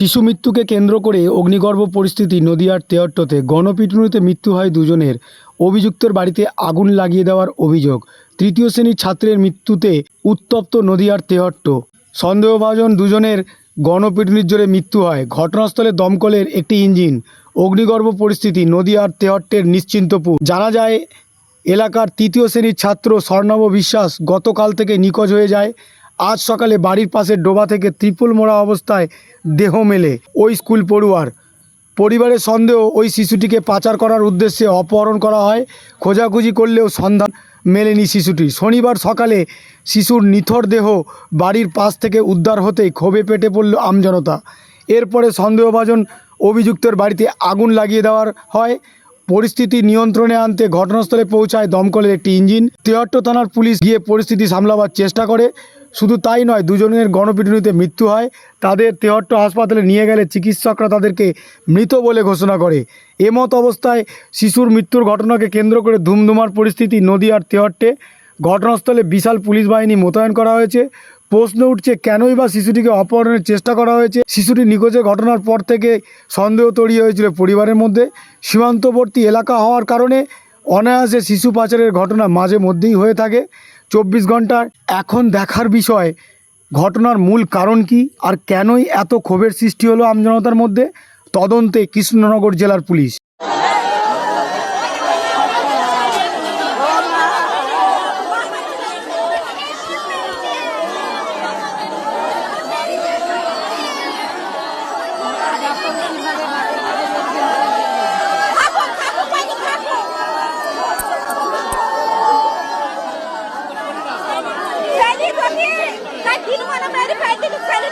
শিশু মৃত্যুকে কেন্দ্র করে অগ্নিগর্ভ পরিস্থিতি নদিয়ার তেহট্টতে গণপিটুনিতে মৃত্যু হয় দুজনের। অভিযুক্তের বাড়িতে আগুন লাগিয়ে দেওয়ার অভিযোগ। তৃতীয় শ্রেণীর ছাত্রের মৃত্যুতে উত্তপ্ত নদিয়ার তেহট্ট। সন্দেহভাজন দুজনের গণপিটুনির জোরে মৃত্যু হয়। ঘটনাস্থলে দমকলের একটি ইঞ্জিন। অগ্নিগর্ভ পরিস্থিতি নদিয়ার তেহট্টের নিশ্চিন্তপুর। জানা যায়, এলাকার তৃতীয় শ্রেণীর ছাত্র স্বর্ণব বিশ্বাস গতকাল থেকে নিখোঁজ হয়ে যায়। আজ সকালে বাড়ির পাশের ডোবা থেকে ত্রিপল মোড়া অবস্থায় দেহ মেলে ওই স্কুল পড়ুয়ার। পরিবারের সন্দেহ ওই শিশুটিকে পাচার করার উদ্দেশ্যে অপহরণ করা হয়। খোঁজাখুঁজি করলেও সন্ধান মেলেনি শিশুটি। শনিবার সকালে শিশুর নিথর দেহ বাড়ির পাশ থেকে উদ্ধার হতেই ক্ষোভে পেটে পড়ল আমজনতা। এরপরে সন্দেহভাজন অভিযুক্তের বাড়িতে আগুন লাগিয়ে দেওয়ার হয়। পরিস্থিতি নিয়ন্ত্রণে আনতে ঘটনাস্থলে পৌঁছায় দমকলের একটি ইঞ্জিন। তেহট্ট থানার পুলিশ গিয়ে পরিস্থিতি সামলাবার চেষ্টা করে। শুধু তাই নয়, দুজনের গণপিটুনিতে মৃত্যু হয়। তাদের তেহট্ট হাসপাতালে নিয়ে গেলে চিকিৎসকরা তাদেরকে মৃত বলে ঘোষণা করে। এমত অবস্থায় শিশুর মৃত্যুর ঘটনাকে কেন্দ্র করে ধুমধুমার পরিস্থিতি নদিয়ার তেহট্টে। ঘটনাস্থলে বিশাল পুলিশ বাহিনী মোতায়েন করা হয়েছে। প্রশ্ন উঠছে, কেনই বা শিশুটিকে অপহরণের চেষ্টা করা হয়েছে। শিশুটি নিখোঁজের ঘটনার পর থেকে সন্দেহ তৈরি হয়েছিল পরিবারের মধ্যে। সীমান্তবর্তী এলাকা হওয়ার কারণে অনায়াসে শিশু পাচারের ঘটনা মাঝে মধ্যেই হয়ে থাকে 24 ঘন্টার। এখন দেখার বিষয়, ঘটনার মূল কারণ কি আর কেনই এত ক্ষোভের সৃষ্টি হলো আমজনতার মধ্যে। তদন্তে কৃষ্ণনগর জেলার police. Sai, Vitor, aqui! Sai, filho, mano, pra ele, pai, tem que sair do